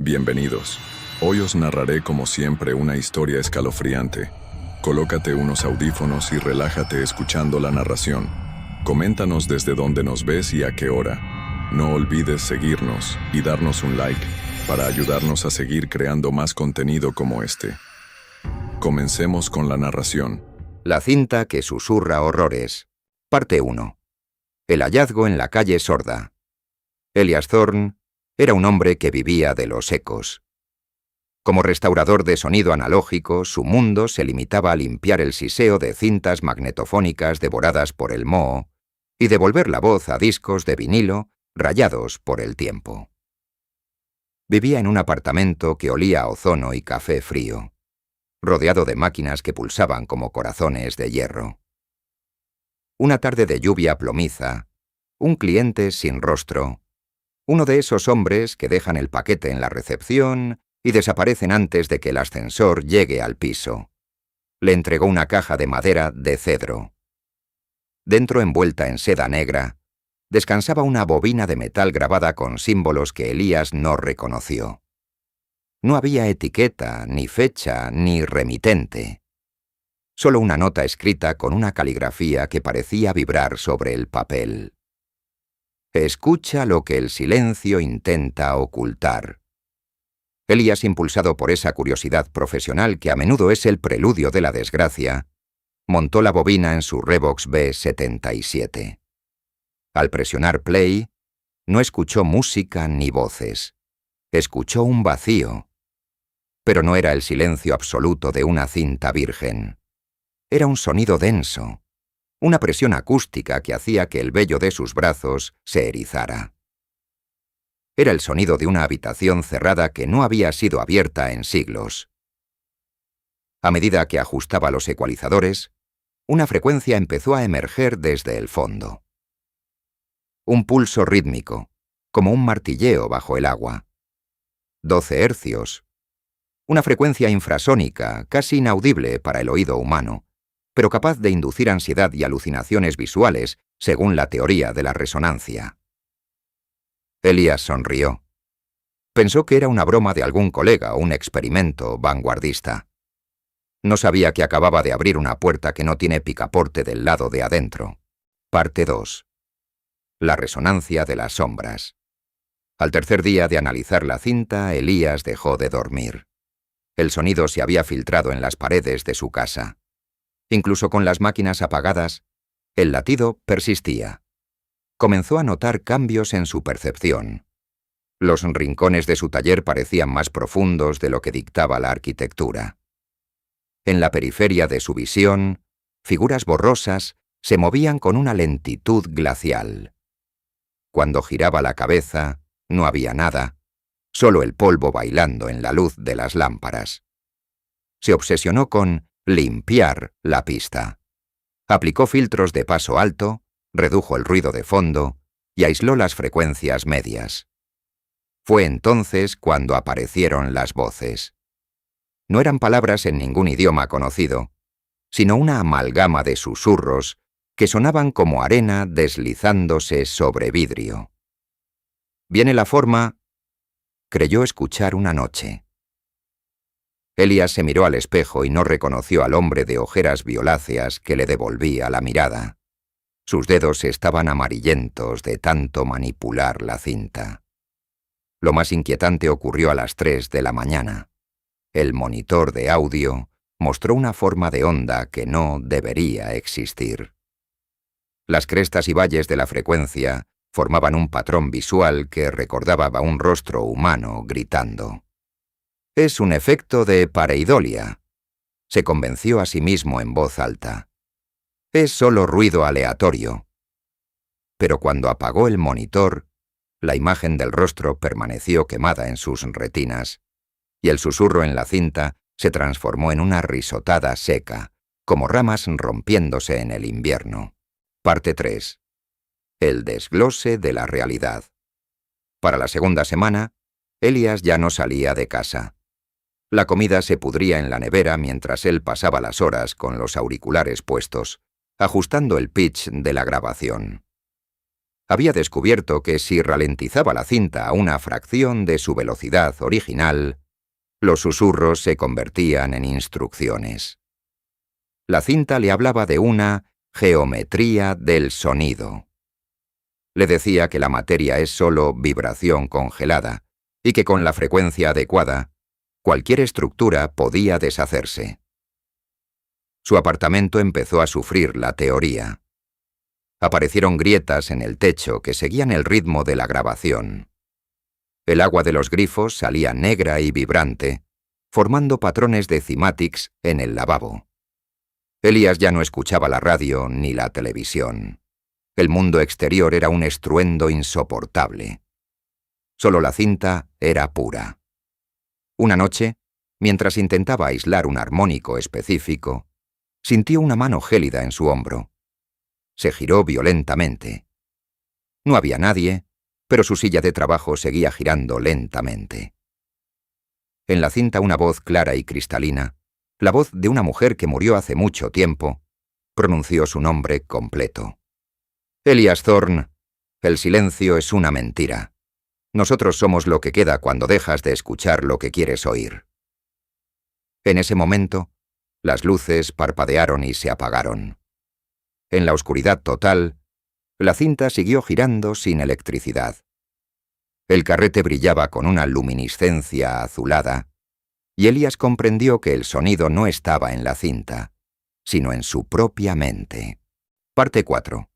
Bienvenidos. Hoy os narraré como siempre una historia escalofriante. Colócate unos audífonos y relájate escuchando la narración. Coméntanos desde dónde nos ves y a qué hora. No olvides seguirnos y darnos un like para ayudarnos a seguir creando más contenido como este. Comencemos con la narración. La cinta que susurra horrores. Parte 1. El hallazgo en la calle Sorda. Elias Thorne era un hombre que vivía de los ecos. Como restaurador de sonido analógico, su mundo se limitaba a limpiar el siseo de cintas magnetofónicas devoradas por el moho y devolver la voz a discos de vinilo rayados por el tiempo. Vivía en un apartamento que olía a ozono y café frío, rodeado de máquinas que pulsaban como corazones de hierro. Una tarde de lluvia plomiza, un cliente sin rostro, uno de esos hombres que dejan el paquete en la recepción y desaparecen antes de que el ascensor llegue al piso. Le entregó una caja de madera de cedro. Dentro, envuelta en seda negra, descansaba una bobina de metal grabada con símbolos que Elías no reconoció. No había etiqueta, ni fecha, ni remitente. Solo una nota escrita con una caligrafía que parecía vibrar sobre el papel. Escucha lo que el silencio intenta ocultar. Elías, impulsado por esa curiosidad profesional que a menudo es el preludio de la desgracia, montó la bobina en su Revox B77. Al presionar play, no escuchó música ni voces. Escuchó un vacío. Pero no era el silencio absoluto de una cinta virgen. Era un sonido denso, una presión acústica que hacía que el vello de sus brazos se erizara. Era el sonido de una habitación cerrada que no había sido abierta en siglos. A medida que ajustaba los ecualizadores, una frecuencia empezó a emerger desde el fondo. Un pulso rítmico, como un martilleo bajo el agua. 12 hercios. Una frecuencia infrasónica, casi inaudible para el oído humano, pero capaz de inducir ansiedad y alucinaciones visuales, según la teoría de la resonancia. Elías sonrió. Pensó que era una broma de algún colega o un experimento vanguardista. No sabía que acababa de abrir una puerta que no tiene picaporte del lado de adentro. Parte 2. La resonancia de las sombras. Al tercer día de analizar la cinta, Elías dejó de dormir. El sonido se había filtrado en las paredes de su casa. Incluso con las máquinas apagadas, el latido persistía. Comenzó a notar cambios en su percepción. Los rincones de su taller parecían más profundos de lo que dictaba la arquitectura. En la periferia de su visión, figuras borrosas se movían con una lentitud glacial. Cuando giraba la cabeza, no había nada, solo el polvo bailando en la luz de las lámparas. Se obsesionó con limpiar la pista. Aplicó filtros de paso alto, redujo el ruido de fondo y aisló las frecuencias medias. Fue entonces cuando aparecieron las voces. No eran palabras en ningún idioma conocido, sino una amalgama de susurros que sonaban como arena deslizándose sobre vidrio. Viene la forma, creyó escuchar una noche. Elías se miró al espejo y no reconoció al hombre de ojeras violáceas que le devolvía la mirada. Sus dedos estaban amarillentos de tanto manipular la cinta. Lo más inquietante ocurrió a las 3 de la mañana. El monitor de audio mostró una forma de onda que no debería existir. Las crestas y valles de la frecuencia formaban un patrón visual que recordaba a un rostro humano gritando. Es un efecto de pareidolia, se convenció a sí mismo en voz alta. Es solo ruido aleatorio. Pero cuando apagó el monitor, la imagen del rostro permaneció quemada en sus retinas, y el susurro en la cinta se transformó en una risotada seca, como ramas rompiéndose en el invierno. Parte 3. El desglose de la realidad. Para la segunda semana, Elías ya no salía de casa. La comida se pudría en la nevera mientras él pasaba las horas con los auriculares puestos, ajustando el pitch de la grabación. había descubierto que si ralentizaba la cinta a una fracción de su velocidad original, los susurros se convertían en instrucciones. La cinta le hablaba de una geometría del sonido. Le decía que la materia es solo vibración congelada y que con la frecuencia adecuada, cualquier estructura podía deshacerse. Su apartamento empezó a sufrir la teoría. Aparecieron grietas en el techo que seguían el ritmo de la grabación. El agua de los grifos salía negra y vibrante, formando patrones de cimatics en el lavabo. Elías ya no escuchaba la radio ni la televisión. El mundo exterior era un estruendo insoportable. Solo la cinta era pura. Una noche, mientras intentaba aislar un armónico específico, sintió una mano gélida en su hombro. Se giró violentamente. No había nadie, pero su silla de trabajo seguía girando lentamente. En la cinta una voz clara y cristalina, la voz de una mujer que murió hace mucho tiempo, pronunció su nombre completo. Elias Thorne, el silencio es una mentira. Nosotros somos lo que queda cuando dejas de escuchar lo que quieres oír. En ese momento, las luces parpadearon y se apagaron. En la oscuridad total, la cinta siguió girando sin electricidad. El carrete brillaba con una luminiscencia azulada, y Elías comprendió que el sonido no estaba en la cinta, sino en su propia mente. Parte 4.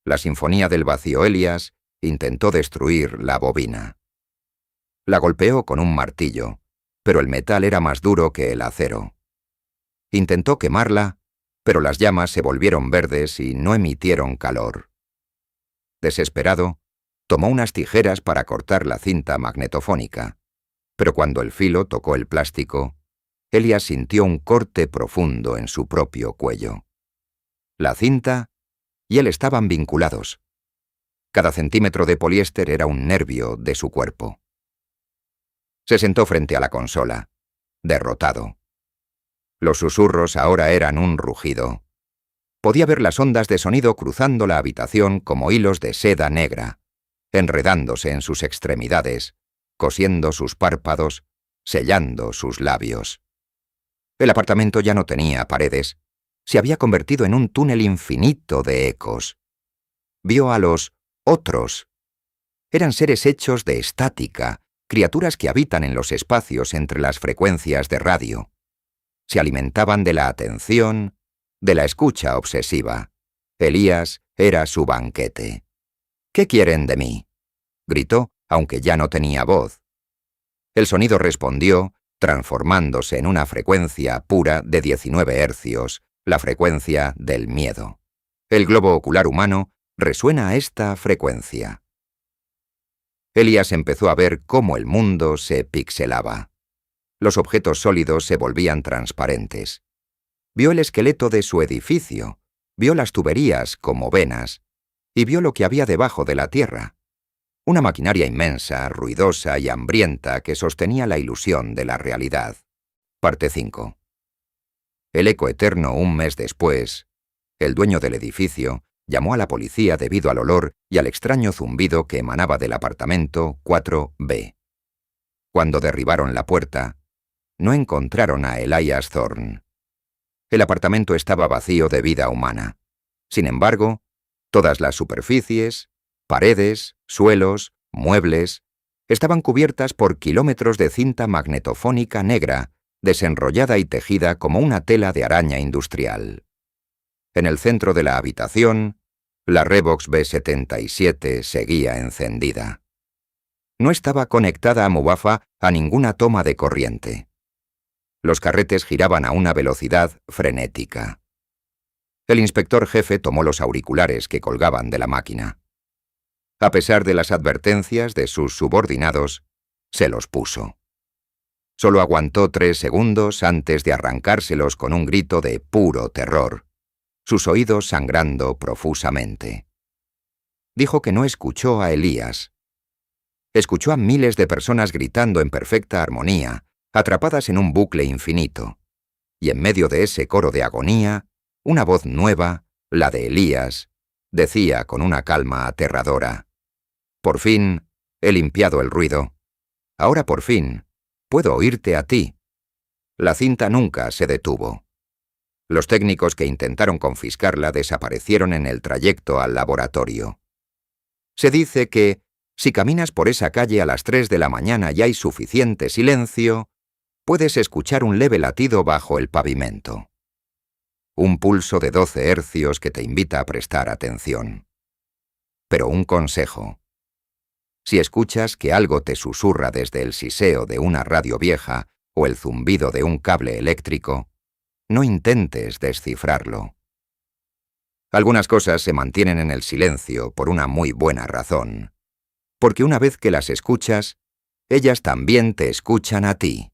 La sinfonía del vacío. Elías intentó destruir la bobina. La golpeó con un martillo, pero el metal era más duro que el acero. Intentó quemarla, pero las llamas se volvieron verdes y no emitieron calor. Desesperado, tomó unas tijeras para cortar la cinta magnetofónica, pero cuando el filo tocó el plástico, Elías sintió un corte profundo en su propio cuello. La cinta y él estaban vinculados. Cada centímetro de poliéster era un nervio de su cuerpo. Se sentó frente a la consola, derrotado. Los susurros ahora eran un rugido. Podía ver las ondas de sonido cruzando la habitación como hilos de seda negra, enredándose en sus extremidades, cosiendo sus párpados, sellando sus labios. El apartamento ya no tenía paredes. Se había convertido en un túnel infinito de ecos. Vio a los otros. Eran seres hechos de estática, criaturas que habitan en los espacios entre las frecuencias de radio. Se alimentaban de la atención, de la escucha obsesiva. Elías era su banquete. «¿Qué quieren de mí?», gritó, aunque ya no tenía voz. El sonido respondió, transformándose en una frecuencia pura de 19 hercios, la frecuencia del miedo. El globo ocular humano resuena a esta frecuencia. Elías empezó a ver cómo el mundo se pixelaba. Los objetos sólidos se volvían transparentes. Vio el esqueleto de su edificio, vio las tuberías como venas, y vio lo que había debajo de la tierra. Una maquinaria inmensa, ruidosa y hambrienta que sostenía la ilusión de la realidad. Parte 5. El eco eterno un mes después, el dueño del edificio llamó a la policía debido al olor y al extraño zumbido que emanaba del apartamento 4B. Cuando derribaron la puerta, no encontraron a Elias Thorne. El apartamento estaba vacío de vida humana. Sin embargo, todas las superficies, paredes, suelos, muebles, estaban cubiertas por kilómetros de cinta magnetofónica negra, desenrollada y tejida como una tela de araña industrial. En el centro de la habitación, la Revox B77 seguía encendida. No estaba conectada a Mubafa a ninguna toma de corriente. Los carretes giraban a una velocidad frenética. El inspector jefe tomó los auriculares que colgaban de la máquina. A pesar de las advertencias de sus subordinados, se los puso. Solo aguantó 3 segundos antes de arrancárselos con un grito de puro terror, sus oídos sangrando profusamente. Dijo que no escuchó a Elías. Escuchó a miles de personas gritando en perfecta armonía, atrapadas en un bucle infinito. Y en medio de ese coro de agonía, una voz nueva, la de Elías, decía con una calma aterradora. Por fin he limpiado el ruido. Ahora por fin puedo oírte a ti. La cinta nunca se detuvo. Los técnicos que intentaron confiscarla desaparecieron en el trayecto al laboratorio. Se dice que, si caminas por esa calle a las 3 de la mañana y hay suficiente silencio, puedes escuchar un leve latido bajo el pavimento. Un pulso de 12 hercios que te invita a prestar atención. Pero un consejo. Si escuchas que algo te susurra desde el siseo de una radio vieja o el zumbido de un cable eléctrico, no intentes descifrarlo. Algunas cosas se mantienen en el silencio por una muy buena razón, porque una vez que las escuchas, ellas también te escuchan a ti.